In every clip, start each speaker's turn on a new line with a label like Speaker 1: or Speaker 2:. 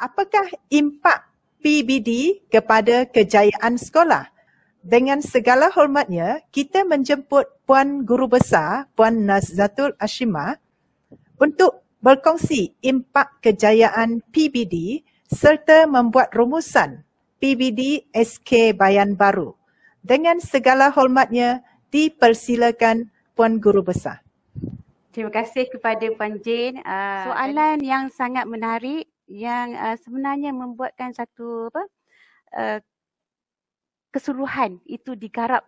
Speaker 1: Apakah impak PBD kepada kejayaan sekolah? Dengan segala hormatnya, kita menjemput Puan Guru Besar, Puan Nazzatul Ashimah untuk berkongsi impak kejayaan PBD serta membuat rumusan PBD SK Bayan Baru. Dengan segala hormatnya, dipersilakan Puan Guru Besar.
Speaker 2: Terima kasih kepada Puan Jane. Soalan yang sangat menarik yang sebenarnya membuatkan satu keseluruhan itu digarap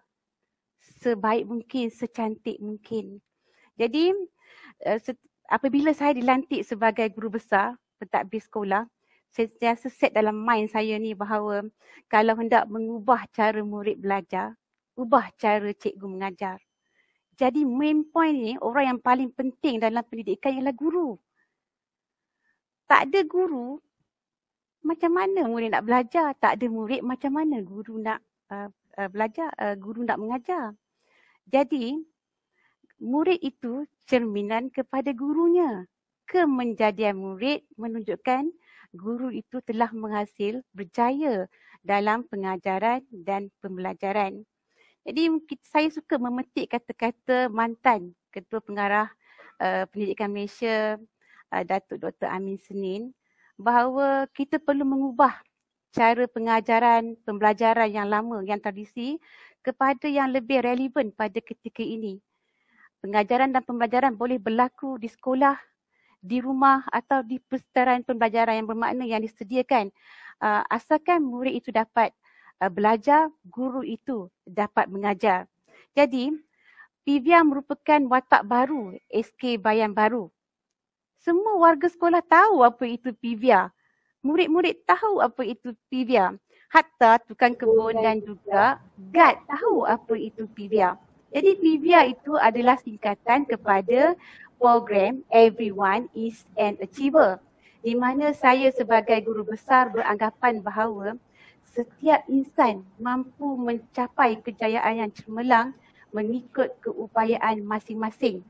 Speaker 2: sebaik mungkin, secantik mungkin. Jadi apabila saya dilantik sebagai guru besar pentadbir sekolah, saya sentiasa set dalam mind saya ni bahawa kalau hendak mengubah cara murid belajar, ubah cara cikgu mengajar. Jadi main point ni, orang yang paling penting dalam pendidikan ialah guru. Tak ada guru, macam mana murid nak belajar? Tak ada murid, macam mana guru nak belajar, guru nak mengajar? Jadi, murid itu cerminan kepada gurunya. Kemenjadian murid menunjukkan guru itu telah berhasil berjaya dalam pengajaran dan pembelajaran. Jadi saya suka memetik kata-kata mantan Ketua Pengarah Pendidikan Malaysia, Datuk Dr. Amin Senin, bahawa kita perlu mengubah cara pengajaran, pembelajaran yang lama, yang tradisi kepada yang lebih relevan pada ketika ini. Pengajaran dan pembelajaran boleh berlaku di sekolah, di rumah atau di persetaran pembelajaran yang bermakna yang disediakan. Asalkan murid itu dapat belajar, guru itu dapat mengajar. Jadi, PVR merupakan watak baru SK Bayan Baru. Semua warga sekolah tahu apa itu PVR. Murid-murid tahu apa itu PVR. Hatta tukang kebun dan juga guard tahu apa itu PVR. Jadi PVR itu adalah singkatan kepada program Everyone is an Achiever. Di mana saya sebagai guru besar beranggapan bahawa setiap insan mampu mencapai kejayaan yang cemerlang mengikut keupayaan masing-masing.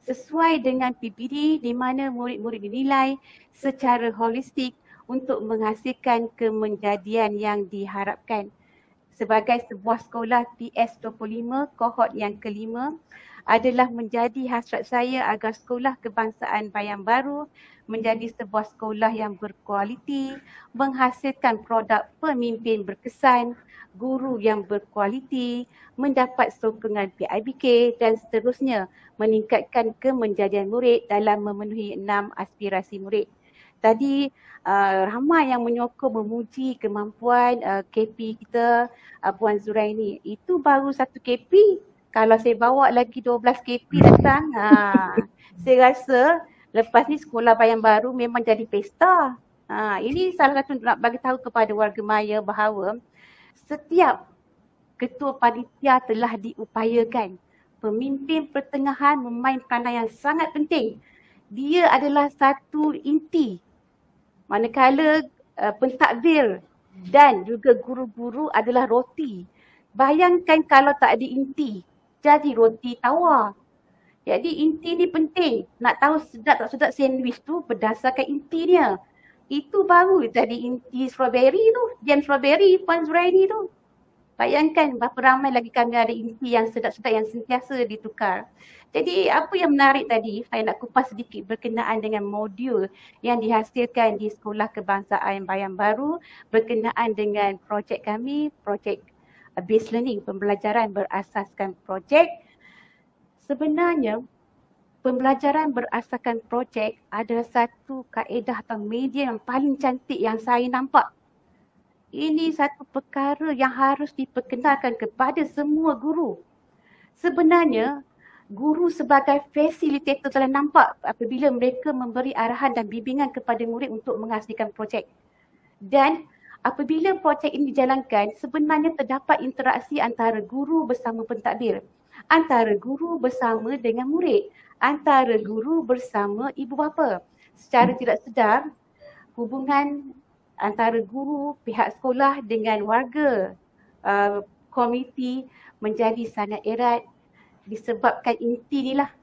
Speaker 2: Sesuai dengan PBD di mana murid-murid dinilai secara holistik untuk menghasilkan kemenjadian yang diharapkan. Sebagai sebuah sekolah PS25 kohort yang kelima adalah menjadi hasrat saya agar sekolah kebangsaan Bayan Baru menjadi sebuah sekolah yang berkualiti, menghasilkan produk pemimpin berkesan, guru yang berkualiti, mendapat sokongan PIBK dan seterusnya meningkatkan kemenjadian murid dalam memenuhi 6 aspirasi murid. Tadi ramai yang menyokong memuji kemampuan KP kita, Puan Zuraini. Itu baru satu KP. Kalau saya bawa lagi 12 KP datang, saya rasa lepas ni sekolah Bayan Baru memang jadi pesta. Ini salah satu nak bagi tahu kepada warga maya bahawa setiap ketua panitia telah diupayakan. Pemimpin pertengahan memain peranan yang sangat penting. Dia adalah satu inti. Manakala pentadbir dan juga guru-guru adalah roti. Bayangkan kalau tak ada inti, jadi roti tawar. Jadi inti ni penting. Nak tahu sedap tak sedap sandwich tu berdasarkan inti dia. Itu baru tadi inti strawberry tu, jam strawberry Puan Zuraini tu. Bayangkan berapa ramai lagi kami ada inti yang sedap-sedap yang sentiasa ditukar. Jadi apa yang menarik tadi, saya nak kupas sedikit berkenaan dengan modul yang dihasilkan di Sekolah Kebangsaan Bayan Baru berkenaan dengan projek kami, projek based learning, pembelajaran berasaskan projek. Sebenarnya pembelajaran berasaskan projek adalah satu kaedah atau media yang paling cantik yang saya nampak. Ini satu perkara yang harus diperkenalkan kepada semua guru. Sebenarnya, guru sebagai fasilitator telah nampak apabila mereka memberi arahan dan bimbingan kepada murid untuk menghasilkan projek. Dan apabila projek ini dijalankan, sebenarnya terdapat interaksi antara guru bersama pentadbir, antara guru bersama dengan murid, antara guru bersama ibu bapa. Secara tidak sedar, hubungan antara guru, pihak sekolah dengan warga komiti menjadi sangat erat disebabkan inti ni lah,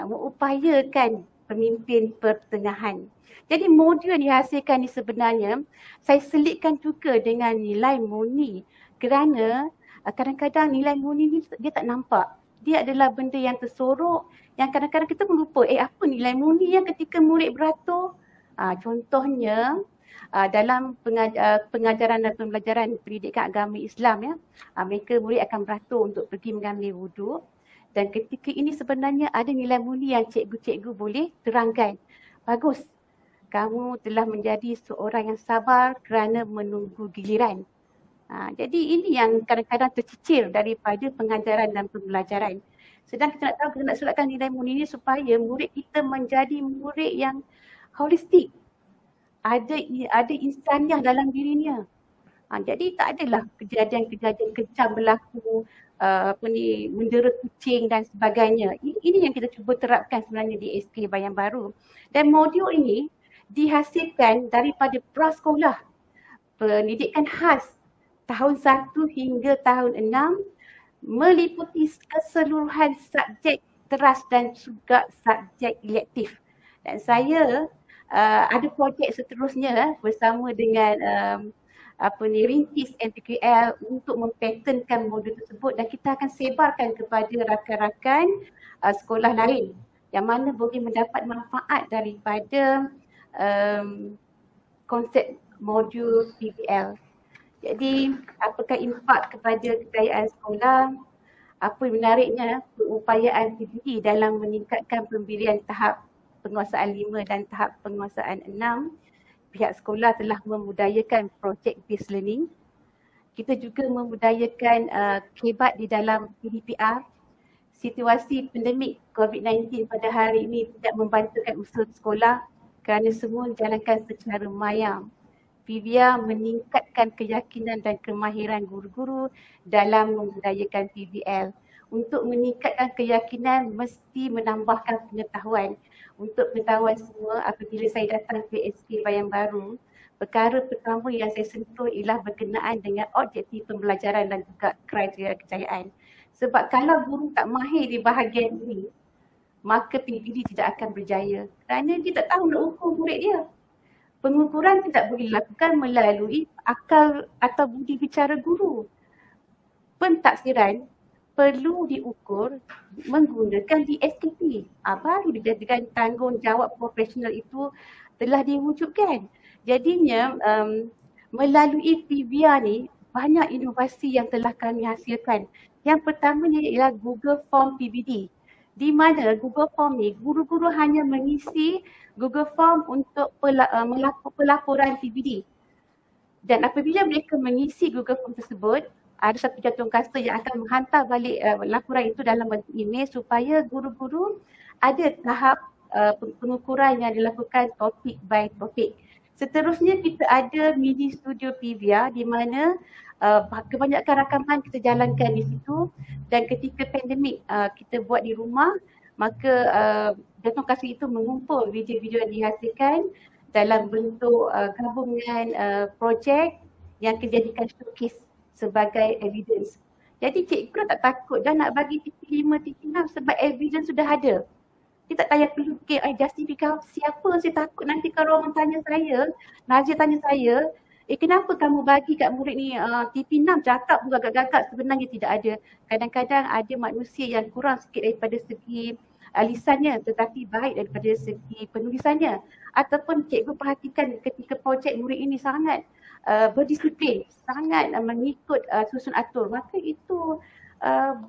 Speaker 2: mengupayakan pemimpin pertengahan. Jadi modul yang dihasilkan ni sebenarnya saya selitkan juga dengan nilai murni kerana kadang-kadang nilai murni ni dia tak nampak. Dia adalah benda yang tersorok yang kadang-kadang kita pun lupa apa nilai murni yang ketika murid beratur. Contohnya dalam pengajaran dan pembelajaran pendidikan agama Islam ya, mereka murid akan beratur untuk pergi mengambil wuduk dan ketika ini sebenarnya ada nilai murni yang cikgu-cikgu boleh terangkan. Bagus, kamu telah menjadi seorang yang sabar kerana menunggu giliran. Jadi ini yang kadang-kadang tercicir daripada pengajaran dan pembelajaran. Sedang kita nak tahu, kita nak suratkan nilai murni ini supaya murid kita menjadi murid yang holistik. Ada insaniah dalam dirinya. Jadi tak adalah kejadian-kejadian kejam berlaku, mendera kucing dan sebagainya. Ini yang kita cuba terapkan sebenarnya di SK Bayan Baru. Dan modul ini dihasilkan daripada prasekolah pendidikan khas tahun 1 hingga tahun 6 meliputi keseluruhan subjek teras dan juga subjek elektif. Dan saya ada projek seterusnya bersama dengan Rintis NPQL untuk mempatentkan modul tersebut dan kita akan sebarkan kepada rakan-rakan sekolah lain yang mana boleh mendapat manfaat daripada konsep modul PBL. Jadi apakah impak kepada kejayaan sekolah? Apa menariknya perupayaan PBD dalam meningkatkan pemberian tahap penguasaan 5 dan tahap penguasaan 6. Pihak sekolah telah memudayakan project based learning. Kita juga memudayakan kebat di dalam PDPR. Situasi pandemik COVID-19 pada hari ini tidak membantukan usaha sekolah kerana semua dijalankan secara mayam. PBR meningkatkan keyakinan dan kemahiran guru-guru dalam membudayakan PBL. Untuk meningkatkan keyakinan mesti menambahkan pengetahuan. Untuk pengetahuan semua, apabila saya datang ke SK Bayan Baru, perkara pertama yang saya sentuh ialah berkenaan dengan objektif pembelajaran dan juga kriteria kejayaan. Sebab kalau guru tak mahir di bahagian ini, maka PBD tidak akan berjaya. Kerana dia tak tahu nak ukur murid dia. Pengukuran tidak boleh dilakukan melalui akal atau budi bicara guru. Pentaksiran perlu diukur menggunakan DSKP. Baru dijadikan tanggungjawab profesional itu telah diwujudkan. Jadinya melalui PBR ni banyak inovasi yang telah kami hasilkan. Yang pertamanya ialah Google Form PBD. Di mana Google Form ni guru-guru hanya mengisi Google Form untuk pelaporan PBD. Dan apabila mereka mengisi Google Form tersebut, ada satu jantung kasta yang akan menghantar balik laporan itu dalam bentuk email supaya guru-guru ada tahap pengukuran yang dilakukan topik by topik. Seterusnya kita ada mini studio PBR di mana kebanyakan rakaman kita jalankan di situ dan ketika pandemik kita buat di rumah, maka jantung kasta itu mengumpul video-video yang dihasilkan dalam bentuk gabungan projek yang dijadikan showcase sebagai evidence. Jadi cikgu tak takut dah nak bagi TP5, TP6 sebab evidence sudah ada. Dia tak payah perlu fikir, justifikasi apa saya takut nanti kalau orang tanya saya, Nazir tanya saya, kenapa kamu bagi kat murid ni TP6 cakap pun gagak-gagak, sebenarnya tidak ada. Kadang-kadang ada manusia yang kurang sikit daripada segi lisannya tetapi baik daripada segi penulisannya. Ataupun cikgu perhatikan ketika projek murid ini sangat berdisiplin, sangat mengikut susun atur, maka itu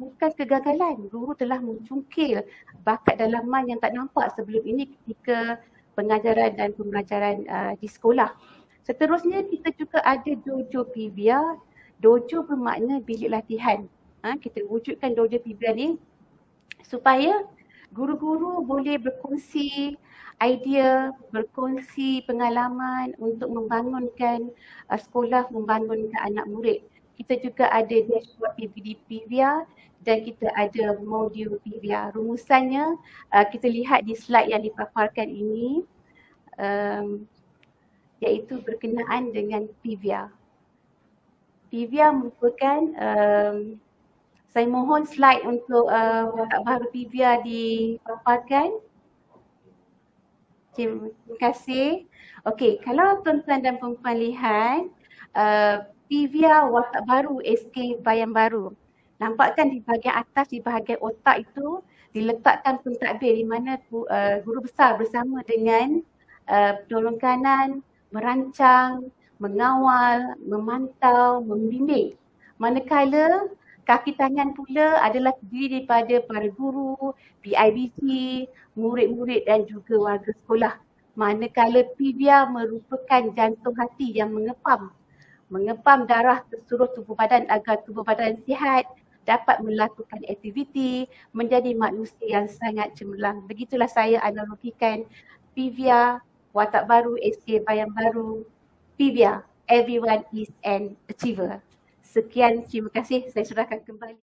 Speaker 2: bukan kegagalan. Guru telah mencungkil bakat dalaman yang tak nampak sebelum ini ketika pengajaran dan pembelajaran di sekolah. Seterusnya kita juga ada dojo PBR. Dojo bermakna bilik latihan. Kita wujudkan dojo PBR ni supaya guru-guru boleh berkongsi idea, berkongsi pengalaman untuk membangunkan sekolah, membangunkan anak murid. Kita juga ada dashboard PBD PBR dan kita ada modul PBR. Rumusannya kita lihat di slide yang dipaparkan ini, iaitu berkenaan dengan PBR. PBR merupakan, saya mohon slide untuk watak baru PBR dipaparkan. Terima kasih. Okey, kalau tuan-tuan dan puan-puan lihat, PIVIA watak baru SK Bayan Baru. Nampak kan di bahagian atas, di bahagian otak itu diletakkan pentadbir di mana guru besar bersama dengan penolong kanan merancang, mengawal, memantau, membimbing. Manakala kaki tangan pula adalah terdiri daripada para guru, PIBG, murid-murid dan juga warga sekolah. Manakala PIVIA merupakan jantung hati yang mengepam darah ke seluruh tubuh badan agar tubuh badan sihat, dapat melakukan aktiviti, menjadi manusia yang sangat cemerlang. Begitulah saya analogikan PIVIA, watak baru, SK Bayan Baru, PIVIA, everyone is an achiever. Sekian, terima kasih. Saya serahkan kembali.